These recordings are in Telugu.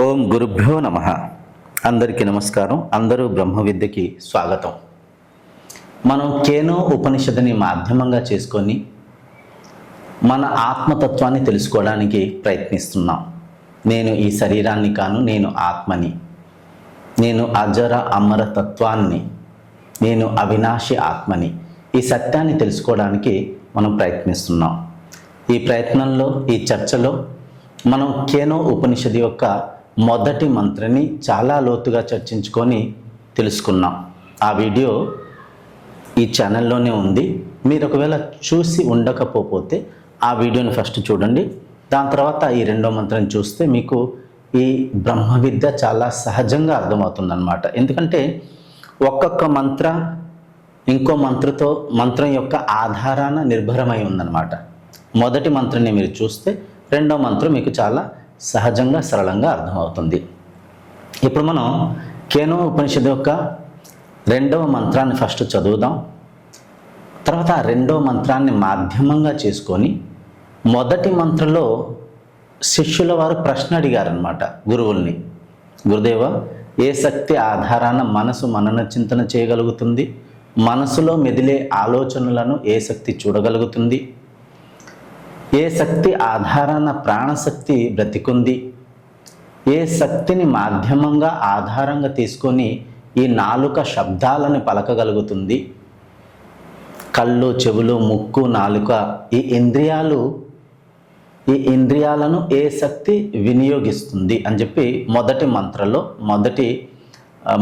ఓం గురుభ్యో నమః. అందరికీ నమస్కారం. అందరూ బ్రహ్మ విద్యకి స్వాగతం. మనం కేనో ఉపనిషత్తుని మాధ్యమంగా చేసుకొని మన ఆత్మతత్వాన్ని తెలుసుకోవడానికి ప్రయత్నిస్తున్నాం. నేను ఈ శరీరాన్ని కాను, నేను ఆత్మని, నేను అజర అమర తత్వాన్ని, నేను అవినాశి ఆత్మని. ఈ సత్యాన్ని తెలుసుకోవడానికి మనం ప్రయత్నిస్తున్నాం. ఈ ప్రయత్నంలో, ఈ చర్చలో మనం కేనో ఉపనిషత్తు యొక్క మొదటి మంత్రాన్ని చాలా లోతుగా చర్చించుకొని తెలుసుకున్నాం. ఆ వీడియో ఈ ఛానల్లోనే ఉంది. మీరు ఒకవేళ చూసి ఉండకపోతే ఆ వీడియోని ఫస్ట్ చూడండి. దాని తర్వాత ఈ రెండో మంత్రం చూస్తే మీకు ఈ బ్రహ్మ విద్య చాలా సహజంగా అర్థమవుతుందన్నమాట. ఎందుకంటే ఒక్కొక్క మంత్ర ఇంకో మంత్రం యొక్క ఆధారాన నిర్భరమై ఉందన్నమాట. మొదటి మంత్రాన్ని మీరు చూస్తే రెండో మంత్రం మీకు చాలా సహజంగా సరళంగా అర్థమవుతుంది. ఇప్పుడు మనం కేనో ఉపనిషత్తు యొక్క రెండవ మంత్రాన్ని ఫస్ట్ చదువుదాం. తర్వాత ఆ రెండవ మంత్రాన్ని మాధ్యమంగా చేసుకొని మొదటి మంత్రంలో శిష్యుల వారు ప్రశ్న అడిగారనమాట గురువుల్ని. గురుదేవ, ఏ శక్తి ఆధారాన మనసు మనన చింతన చేయగలుగుతుంది? మనసులో మెదిలే ఆలోచనలను ఏ శక్తి చూడగలుగుతుంది? ఏ శక్తి ఆధారాన ప్రాణశక్తి బ్రతికుంది? ఏ శక్తిని మాధ్యమంగా ఆధారంగా తీసుకొని ఈ నాలుక శబ్దాలను పలకగలుగుతుంది? కళ్ళు, చెవులు, ముక్కు, నాలుక ఈ ఇంద్రియాలను ఏ శక్తి వినియోగిస్తుంది అని చెప్పి మొదటి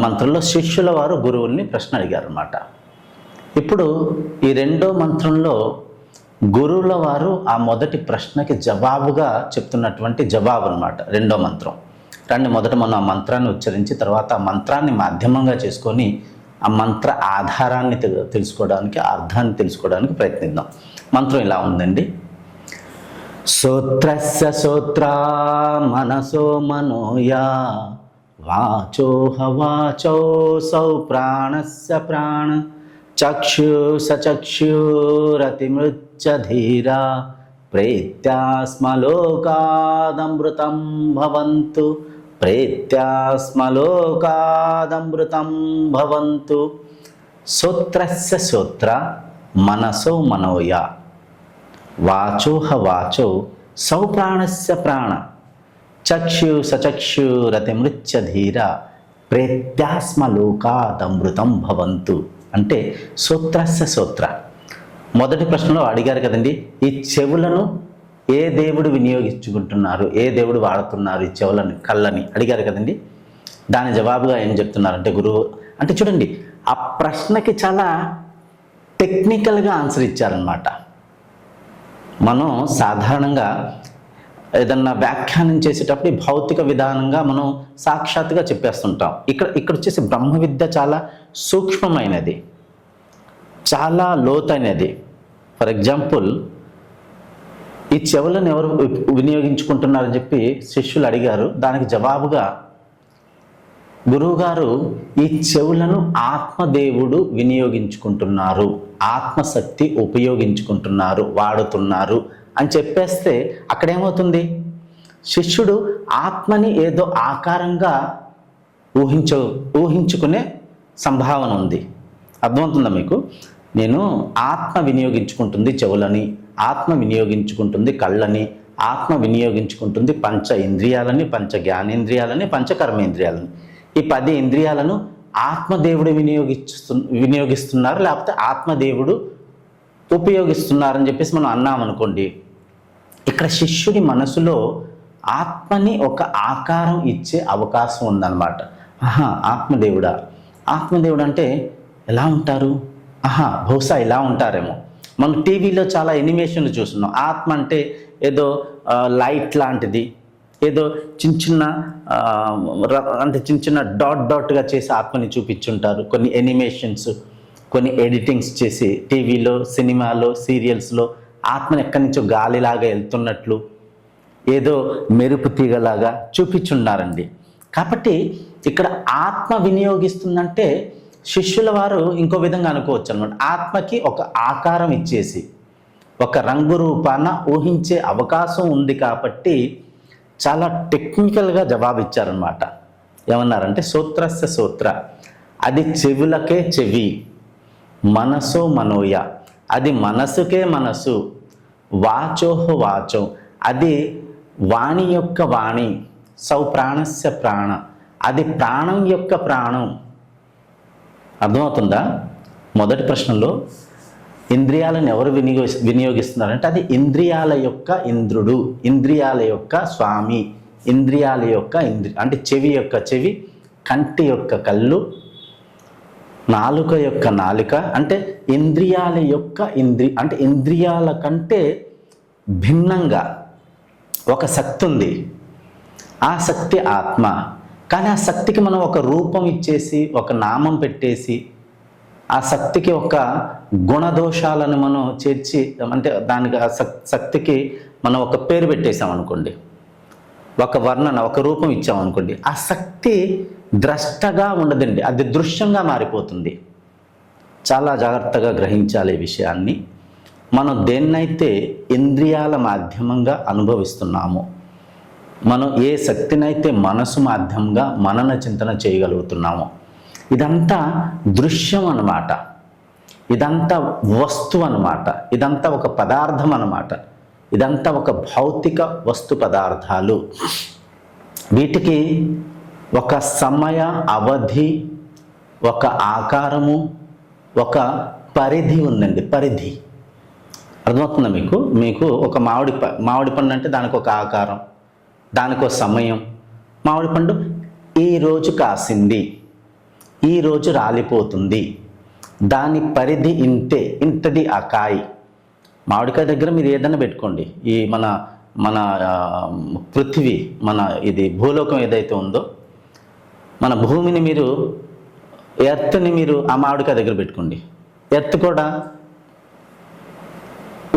మంత్రంలో శిష్యుల వారు గురువుల్ని ప్రశ్న అడిగారు అన్నమాట. ఇప్పుడు ఈ రెండో మంత్రంలో గురువుల వారు ఆ మొదటి ప్రశ్నకి జవాబుగా చెప్తున్నటువంటి జవాబు అన్నమాట రెండో మంత్రం. రండి, మొదట మనం ఆ మంత్రాన్ని ఉచ్చరించి తర్వాత ఆ మంత్రాన్ని మాధ్యమంగా చేసుకొని ఆ మంత్ర ఆధారాన్ని తెలుసుకోవడానికి, అర్థాన్ని తెలుసుకోవడానికి ప్రయత్నిద్దాం. మంత్రం ఇలా ఉందండి. శ్రోత్రస్య శ్రోత్రా మనసో మనోయా వాచోహ వాచోసౌ ప్రాణస్య ప్రాణ చక్షుషచక్షురతిమృచ్చధీరా ప్రేత్యాస్మలోకాదమృతం భవంతు శ్రోత్రస్య శ్రోత్ర మనసో మనోయ వాచోహ వాచో సౌ ప్రాణస్య ప్రాణ చక్షుషచక్షురతిమృచ్చధీరా ప్రేత్యాస్మలోకాదమృతం భవంతు. అంటే శ్రోత్రస్య శ్రోత్ర. మొదటి ప్రశ్నలో అడిగారు కదండి, ఈ చెవులను ఏ దేవుడు వినియోగించుకుంటున్నారు, ఏ దేవుడు వాడుతున్నారు ఈ చెవులని, కళ్ళని అడిగారు కదండి. దాని జవాబుగా ఏం చెప్తున్నారంటే గురువు అంటే చూడండి, ఆ ప్రశ్నకి చాలా టెక్నికల్గా ఆన్సర్ ఇచ్చారనమాట. మనం సాధారణంగా ఏదన్నా వ్యాఖ్యానం చేసేటప్పుడు భౌతిక విధానంగా మనం సాక్షాత్తుగా చెప్పేస్తుంటాం. ఇక్కడ వచ్చేసి బ్రహ్మ విద్య చాలా సూక్ష్మమైనది, చాలా లోతైనది. ఫర్ ఎగ్జాంపుల్, ఈ చెవులను ఎవరు వినియోగించుకుంటున్నారని చెప్పి శిష్యులు అడిగారు. దానికి జవాబుగా గురువుగారు ఈ చెవులను ఆత్మదేవుడు వినియోగించుకుంటున్నారు, ఆత్మశక్తి ఉపయోగించుకుంటున్నారు, వాడుతున్నారు అని చెప్పేస్తే అక్కడేమవుతుంది? శిష్యుడు ఆత్మని ఏదో ఆకారంగా ఊహించుకునే సంభావన ఉంది. అర్థమవుతుందా మీకు? నేను ఆత్మ వినియోగించుకుంటుంది చెవులని, ఆత్మ వినియోగించుకుంటుంది కళ్ళని, ఆత్మ వినియోగించుకుంటుంది పంచ ఇంద్రియాలని, పంచ జ్ఞానేంద్రియాలని, పంచ కర్మేంద్రియాలని. ఈ 10 ఇంద్రియాలను ఆత్మదేవుడు వినియోగిస్తున్నారు, లేకపోతే ఆత్మదేవుడు ఉపయోగిస్తున్నారని చెప్పేసి మనం అన్నామనుకోండి. ఇక్కడ శిష్యుడి మనసులో ఆత్మని ఒక ఆకారం ఇచ్చే అవకాశం ఉందన్నమాట. ఆత్మదేవుడు అంటే ఎలా ఉంటారు? బహుశా ఇలా ఉంటారేమో. మనం టీవీలో చాలా ఎనిమేషన్లు చూస్తున్నాం. ఆత్మ అంటే ఏదో లైట్ లాంటిది, ఏదో చిన్న చిన్న డాట్గా చేసి ఆత్మని చూపించుంటారు. కొన్ని ఎనిమేషన్స్, కొన్ని ఎడిటింగ్స్ చేసి టీవీలో, సినిమాలో, సీరియల్స్లో ఆత్మని ఎక్కడి నుంచో గాలిలాగా వెళ్తున్నట్లు, ఏదో మెరుపు తీగలాగా చూపించున్నారండి. కాబట్టి ఇక్కడ ఆత్మ వినియోగిస్తుందంటే శిష్యుల వారు ఇంకో విధంగా అనుకోవచ్చు అనమాట. ఆత్మకి ఒక ఆకారం ఇచ్చేసి ఒక రంగు రూపాన ఊహించే అవకాశం ఉంది కాబట్టి చాలా టెక్నికల్గా జవాబు ఇచ్చారనమాట. ఏమన్నారంటే సూత్రస్య సూత్ర, అది చెవులకే చెవి, మనసో మనోయ, అది మనసుకే మనసు, వాచోహ వాచో, అది వాణి యొక్క వాణి, సౌ ప్రాణస్య ప్రాణ, అది ప్రాణం యొక్క ప్రాణం. అర్థమవుతుందా? మొదటి ప్రశ్నలో ఇంద్రియాలను ఎవరు వినియోగిస్తున్నారంటే అది ఇంద్రియాల యొక్క ఇంద్రుడు, ఇంద్రియాల యొక్క స్వామి, ఇంద్రియాల యొక్క అంటే చెవి యొక్క చెవి, కంటి యొక్క కళ్ళు, నాలుక యొక్క నాలుక, అంటే ఇంద్రియాల యొక్క అంటే ఇంద్రియాల కంటే భిన్నంగా ఒక శక్తి ఉంది. ఆ శక్తి ఆత్మ. కానీ ఆ శక్తికి మనం ఒక రూపం ఇచ్చేసి, ఒక నామం పెట్టేసి, ఆ శక్తికి ఒక గుణదోషాలను మనం చేర్చి, అంటే దానికి ఆ శక్తికి మనం ఒక పేరు పెట్టేసామనుకోండి, ఒక వర్ణన, ఒక రూపం ఇచ్చామనుకోండి, ఆ శక్తి ద్రష్టగా ఉండదండి, అది దృశ్యంగా మారిపోతుంది. చాలా జాగ్రత్తగా గ్రహించాలి ఈ విషయాన్ని. మనం దేన్నైతే ఇంద్రియాల మాధ్యమంగా అనుభవిస్తున్నామో, మనం ఏ శక్తినైతే మనసు మాధ్యమంగా మనన చింతన చేయగలుగుతున్నామో, ఇదంతా దృశ్యం అన్నమాట, ఇదంతా వస్తువు అన్నమాట, ఇదంతా ఒక పదార్థం అన్నమాట, ఇదంతా ఒక భౌతిక వస్తు పదార్థాలు. వీటికి ఒక సమయ అవధి, ఒక ఆకారము, ఒక పరిధి ఉందండి. పరిధి అర్థమవుతుందా మీకు? మీకు ఒక మామిడి పండు అంటే దానికి ఒక ఆకారం, దానికి ఒక సమయం. మామిడి పండు ఈరోజు కాసింది, ఈరోజు రాలిపోతుంది, దాని పరిధి ఇంతే, ఇంతది ఆ కాయ. మామిడికాయ దగ్గర మీరు ఏదైనా పెట్టుకోండి, ఈ మన పృథివీ, మన ఇది భూలోకం ఏదైతే ఉందో, మన భూమిని మీరు, ఎర్త్ని మీరు ఆ మామిడికాయ దగ్గర పెట్టుకోండి. ఎర్త్ కూడా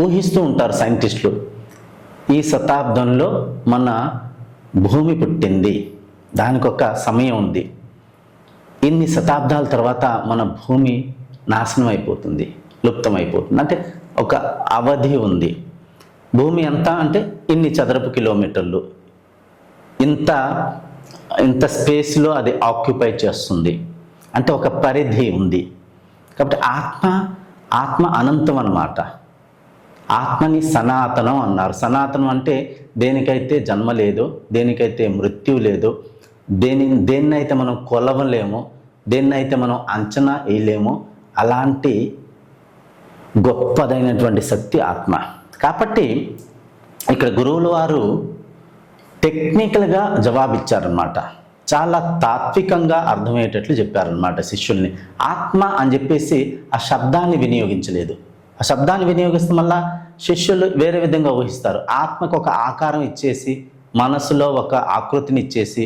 ఊహిస్తూ ఉంటారు సైంటిస్టులు, ఈ శతాబ్దంలో మన భూమి పుట్టింది, దానికి ఒక సమయం ఉంది, ఇన్ని శతాబ్దాల తర్వాత మన భూమి నాశనం అయిపోతుంది, లుప్తమైపోతుంది, అంటే ఒక అవధి ఉంది. భూమి ఎంత అంటే ఇన్ని చదరపు కిలోమీటర్లు, ఇంత స్పేస్లో అది ఆక్యుపై చేస్తుంది, అంటే ఒక పరిధి ఉంది. కాబట్టి ఆత్మ అనంతం అన్నమాట. ఆత్మని సనాతనం అన్నారు. సనాతనం అంటే దేనికైతే జన్మ లేదో, దేనికైతే మృత్యు లేదో, దేన్నైతే మనం కొలవలేమో, దేన్నైతే మనం అంచనా వేయలేమో, అలాంటి గొప్పదైనటువంటి శక్తి ఆత్మ. కాబట్టి ఇక్కడ గురువుల వారు టెక్నికల్గా జవాబిచ్చారనమాట. చాలా తాత్వికంగా అర్థమయ్యేటట్లు చెప్పారనమాట శిష్యుల్ని. ఆత్మ అని చెప్పేసి ఆ శబ్దాన్ని వినియోగించలేదు. ఆ శబ్దాన్ని వినియోగిస్తే మళ్ళా శిష్యులు వేరే విధంగా ఊహిస్తారు. ఆత్మకు ఒక ఆకారం ఇచ్చేసి, మనసులో ఒక ఆకృతిని ఇచ్చేసి,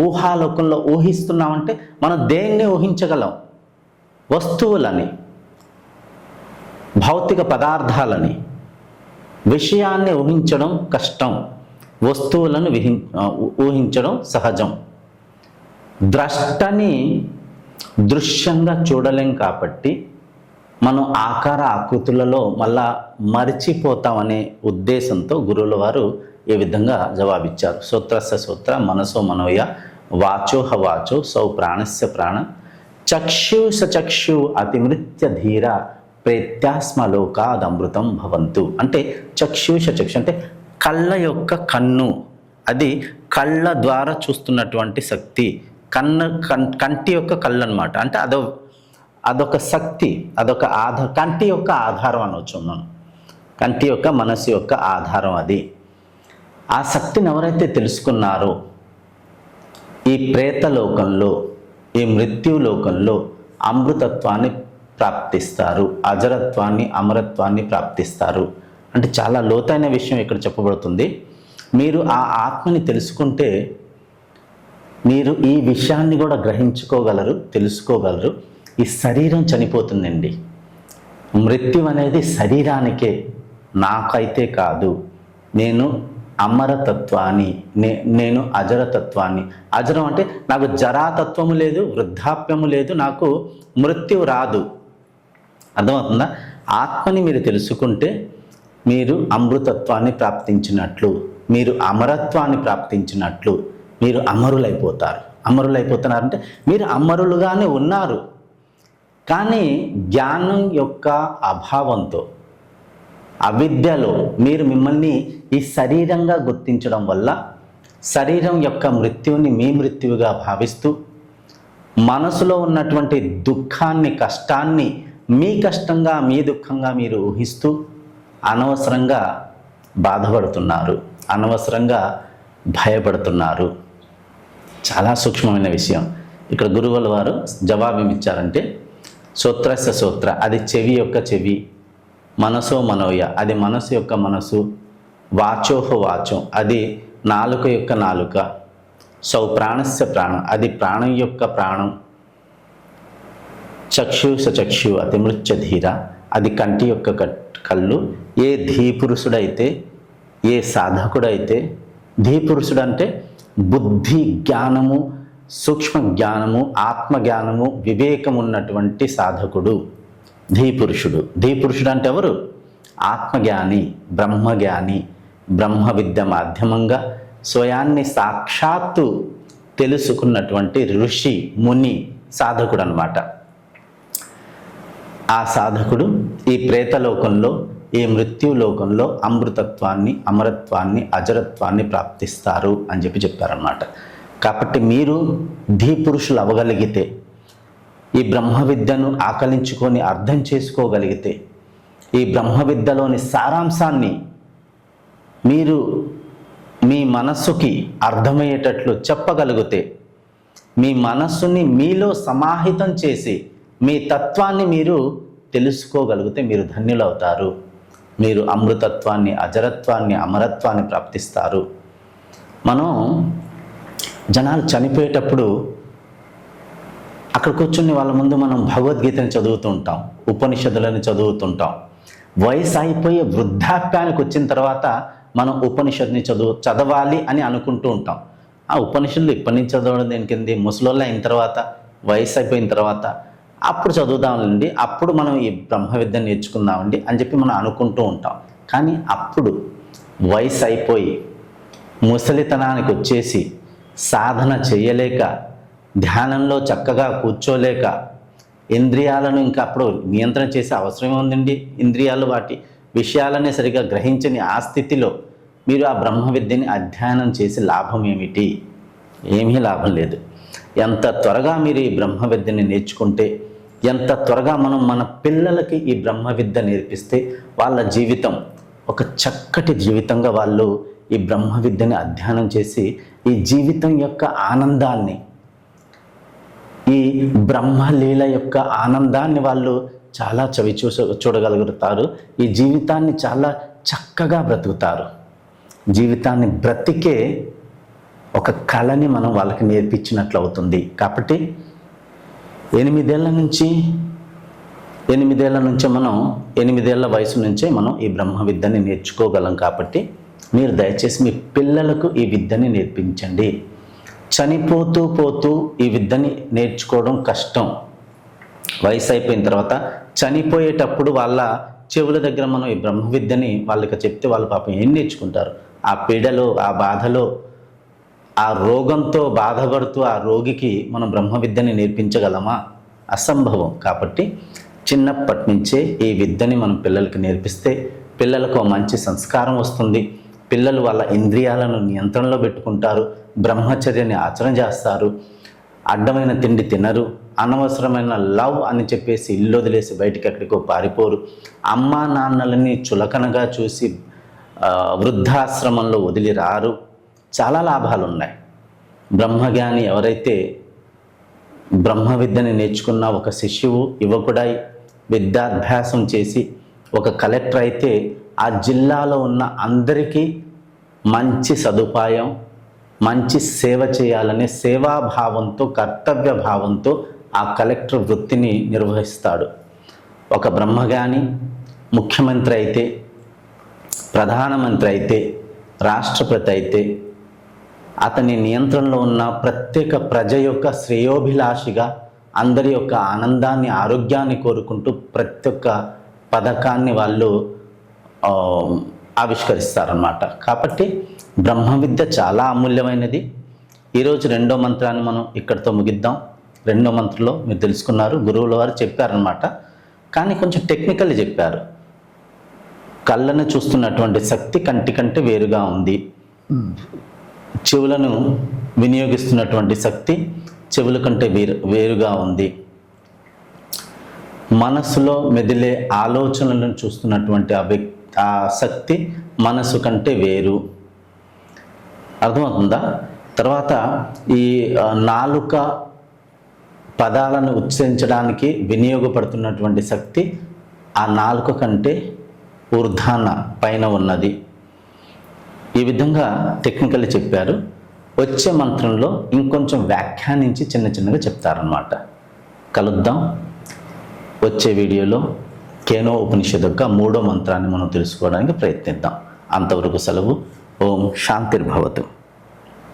ఊహాలోకంలో ఊహిస్తున్నామంటే మనం దేన్ని ఊహించగలం? వస్తువులని, భౌతిక పదార్థాలని. విషయాన్ని ఊహించడం కష్టం, వస్తువులను ఊహించడం సహజం. ద్రష్టని దృశ్యంగా చూడలేం కాబట్టి మనం ఆకార ఆకృతులలో మళ్ళా మరిచిపోతామనే ఉద్దేశంతో గురువుల వారు ఈ విధంగా జవాబిచ్చారు. సూత్రస్య సూత్ర, మనసో మనోయ, వాచోహ వాచో, సౌ ప్రాణస్య ప్రాణ, చక్షుష చక్షు అతిమృత్య ధీర, ప్రేత్యాస్మలోకాదమృతం భవంతు. అంటే చక్షుష చక్షు అంటే కళ్ళ యొక్క కన్ను, అది కళ్ళ ద్వారా చూస్తున్నటువంటి శక్తి. కంటి యొక్క కళ్ళు అనమాట. అంటే అదొక శక్తి, అదొక కంటి యొక్క ఆధారం అనవచ్చు మనం. కంటి యొక్క మనసు యొక్క ఆధారం అది. ఆ శక్తిని ఎవరైతే తెలుసుకున్నారో ఈ ప్రేతలోకంలో, ఈ మృత్యులోకంలో అమృతత్వాన్ని ప్రాప్తిస్తారు, అజరత్వాన్ని, అమరత్వాన్ని ప్రాప్తిస్తారు. అంటే చాలా లోతైన విషయం ఇక్కడ చెప్పబడుతుంది. మీరు ఆ ఆత్మని తెలుసుకుంటే మీరు ఈ విషయాన్ని కూడా గ్రహించుకోగలరు, తెలుసుకోగలరు. ఈ శరీరం చనిపోతుందండి. మృత్యు అనేది శరీరానికే, నాకైతే కాదు. నేను అమరతత్వాన్ని, నేను అజరతత్వాన్ని. అజరం అంటే నాకు జరాతత్వము లేదు, వృద్ధాప్యము లేదు, నాకు మృత్యు రాదు. అర్థమవుతుందా? ఆత్మని మీరు తెలుసుకుంటే మీరు అమృతత్వాన్ని ప్రాప్తించినట్లు, మీరు అమరత్వాన్ని ప్రాప్తించినట్లు మీరు అమరులైపోతారు. అమరులైపోతున్నారంటే మీరు అమరులుగానే ఉన్నారు, కానీ జ్ఞానం యొక్క అభావంతో, అవిద్యలో మీరు మిమ్మల్ని ఈ శరీరంగా గుర్తించడం వల్ల శరీరం యొక్క మృత్యువుని మీ మృత్యువుగా భావిస్తూ మనసులో ఉన్నటువంటి దుఃఖాన్ని, కష్టాన్ని మీ కష్టంగా, మీ దుఃఖంగా మీరు ఊహిస్తూ అనవసరంగా బాధపడుతున్నారు, అనవసరంగా భయపడుతున్నారు. చాలా సూక్ష్మమైన విషయం. ఇక్కడ గురువుల వారు జవాబు ఏమిచ్చారంటే, శ్రోత్రస్య శ్రోత్ర, అది చెవి యొక్క చెవి, మనసో మనోయ, అది మనసు యొక్క మనసు, వాచోహ వాచం, అది నాలుక యొక్క నాలుక, సౌ ప్రాణస్య ప్రాణం, అది ప్రాణం యొక్క ప్రాణం, చక్షుష చక్షు అతిమృత్య ధీర, అది కంటి యొక్క కళ్ళు. ఏ ధీపురుషుడైతే, ఏ సాధకుడైతే, ధీపురుషుడు అంటే బుద్ధి జ్ఞానము, సూక్ష్మ జ్ఞానము, ఆత్మజ్ఞానము, వివేకం ఉన్నటువంటి సాధకుడు ధీపురుషుడు. ధీపురుషుడు అంటే ఎవరు? ఆత్మజ్ఞాని, బ్రహ్మజ్ఞాని, బ్రహ్మ విద్య మాధ్యమంగా స్వయాన్ని సాక్షాత్తు తెలుసుకున్నటువంటి ఋషి, ముని, సాధకుడు అన్నమాట. ఆ సాధకుడు ఈ ప్రేతలోకంలో, ఈ మృత్యులోకంలో అమృతత్వాన్ని, అమరత్వాన్ని, అజరత్వాన్ని ప్రాప్తిస్తారు అని చెప్పారన్నమాట. కాబట్టి మీరు ధీపురుషులు అవ్వగలిగితే, ఈ బ్రహ్మ విద్యను ఆకలించుకొని అర్థం చేసుకోగలిగితే, ఈ బ్రహ్మ విద్యలోని సారాంశాన్ని మీరు మీ మనస్సుకి అర్థమయ్యేటట్లు చెప్పగలిగితే, మీ మనస్సుని మీలో సమాహితం చేసి మీ తత్వాన్ని మీరు తెలుసుకోగలిగితే మీరు ధన్యులవుతారు. మీరు అమృతత్వాన్ని, అజరత్వాన్ని, అమరత్వాన్ని ప్రాప్తిస్తారు. మనం జనాలు చనిపోయేటప్పుడు అక్కడ కూర్చుని వాళ్ళ ముందు మనం భగవద్గీతని చదువుతూ ఉంటాం, ఉపనిషత్తులను చదువుతుంటాం. వయసు అయిపోయి వృద్ధాప్యానికి వచ్చిన తర్వాత మనం ఉపనిషత్తుని చదవాలి అని అనుకుంటూ ఉంటాం. ఆ ఉపనిషత్తులు ఇప్పటి నుంచి చదవడం దేనికింది, ముసలోళ్ళు అయిన తర్వాత, వయసు అయిపోయిన తర్వాత అప్పుడు చదువుదామండి, అప్పుడు మనం ఈ బ్రహ్మ విద్యను నేర్చుకుందామండి అని చెప్పి మనం అనుకుంటూ ఉంటాం. కానీ అప్పుడు వయసు అయిపోయి ముసలితనానికి వచ్చేసి సాధన చేయలేక, ధ్యానంలో చక్కగా కూర్చోలేక, ఇంద్రియాలను ఇంకా అప్పుడు నియంత్రణ చేసే అవసరం ఉందండి. ఇంద్రియాలు వాటి విషయాలనే సరిగా గ్రహించని ఆ స్థితిలో మీరు ఆ బ్రహ్మ విద్యని అధ్యయనం చేసి లాభం ఏమిటి? ఏమీ లాభం లేదు. ఎంత త్వరగా మీరు ఈ బ్రహ్మ విద్యని నేర్చుకుంటే, ఎంత త్వరగా మనం మన పిల్లలకి ఈ బ్రహ్మ విద్య నేర్పిస్తే వాళ్ళ జీవితం ఒక చక్కటి జీవితంగా వాళ్ళు ఈ బ్రహ్మ విద్యని అధ్యయనం చేసి ఈ జీవితం యొక్క ఆనందాన్ని, ఈ బ్రహ్మలీల యొక్క ఆనందాన్ని వాళ్ళు చాలా చూడగలుగుతారు. ఈ జీవితాన్ని చాలా చక్కగా బ్రతుకుతారు. జీవితాన్ని బ్రతికే ఒక కళని మనం వాళ్ళకి నేర్పించినట్లు అవుతుంది. కాబట్టి 8 ఏళ్ల వయసు నుంచే మనం ఈ బ్రహ్మ విద్యని నేర్చుకోగలం. కాబట్టి మీరు దయచేసి మీ పిల్లలకు ఈ విద్యని నేర్పించండి. చనిపోతూ పోతూ ఈ విద్యని నేర్చుకోవడం కష్టం. వయసు అయిపోయిన తర్వాత చనిపోయేటప్పుడు వాళ్ళ చెవుల దగ్గర మనం ఈ బ్రహ్మ విద్యని వాళ్ళకి చెప్తే వాళ్ళు పాపం ఏం నేర్చుకుంటారు? ఆ పీడలో, ఆ బాధలో, ఆ రోగంతో బాధపడుతూ ఆ రోగికి మనం బ్రహ్మ విద్యని నేర్పించగలమా? అసంభవం. కాబట్టి చిన్నప్పటి నుంచే ఈ విద్యని మనం పిల్లలకి నేర్పిస్తే పిల్లలకు మంచి సంస్కారం వస్తుంది. పిల్లలు వాళ్ళ ఇంద్రియాలను నియంత్రణలో పెట్టుకుంటారు, బ్రహ్మచర్యాన్ని ఆచరణ చేస్తారు, అడ్డమైన తిండి తినరు, అనవసరమైన లవ్ అని చెప్పేసి ఇల్లు వదిలేసి బయటికి ఎక్కడికో పారిపోరు, అమ్మా నాన్నలని చులకనగా చూసి వృద్ధాశ్రమంలో వదిలి రారు. చాలా లాభాలు ఉన్నాయి. బ్రహ్మజ్ఞాని ఎవరైతే బ్రహ్మ విద్యని నేర్చుకున్న ఒక శిష్యువు, యువకుడై విద్యాభ్యాసం చేసి ఒక కలెక్టర్ అయితే ఆ జిల్లాలో ఉన్న అందరికీ మంచి సదుపాయం, మంచి సేవ చేయాలనే సేవాభావంతో, కర్తవ్య భావంతో ఆ కలెక్టర్ వృత్తిని నిర్వహిస్తాడు. ఒక బ్రహ్మజ్ఞాని ముఖ్యమంత్రి అయితే, ప్రధానమంత్రి అయితే, రాష్ట్రపతి అయితే, అతని నియంత్రణలో ఉన్న ప్రత్యేక ప్రజ యొక్క శ్రేయోభిలాషిగా అందరి యొక్క ఆనందాన్ని, ఆరోగ్యాన్ని కోరుకుంటూ ప్రతి ఒక్క పథకాన్ని వాళ్ళు ఆవిష్కరిస్తారన్నమాట. కాబట్టి బ్రహ్మ విద్య చాలా అమూల్యమైనది. ఈరోజు రెండో మంత్రాన్ని మనం ఇక్కడితో ముగిద్దాం. రెండో మంత్రంలో మీరు తెలుసుకున్నారు, గురువుల వారు చెప్పారనమాట. కానీ కొంచెం టెక్నికల్ చెప్పారు. కళ్ళను చూస్తున్నటువంటి శక్తి కంటి కంటే వేరుగా ఉంది. చెవులను వినియోగిస్తున్నటువంటి శక్తి చెవుల కంటే వేరుగా ఉంది. మనసులో మెదిలే ఆలోచనలను చూస్తున్నటువంటి ఆ శక్తి మనసు కంటే వేరు. అర్థమవుతుందా? తర్వాత ఈ నాలుక పదాలను ఉచ్చరించడానికి వినియోగపడుతున్నటువంటి శక్తి ఆ నాలుక కంటే ఊర్ధ్వాన పైన ఉన్నది. ఈ విధంగా టెక్నికల్ చెప్పారు. వచ్చే మంత్రంలో ఇంకొంచెం వ్యాఖ్యానించి చిన్న చిన్నగా చెప్తారనమాట. కలుద్దాం వచ్చే వీడియోలో. కేనో ఉపనిషత్తు యొక్క 3వ మంత్రాన్ని మనం తెలుసుకోవడానికి ప్రయత్నిద్దాం. అంతవరకు సెలవు. ఓం శాంతిర్భవతు.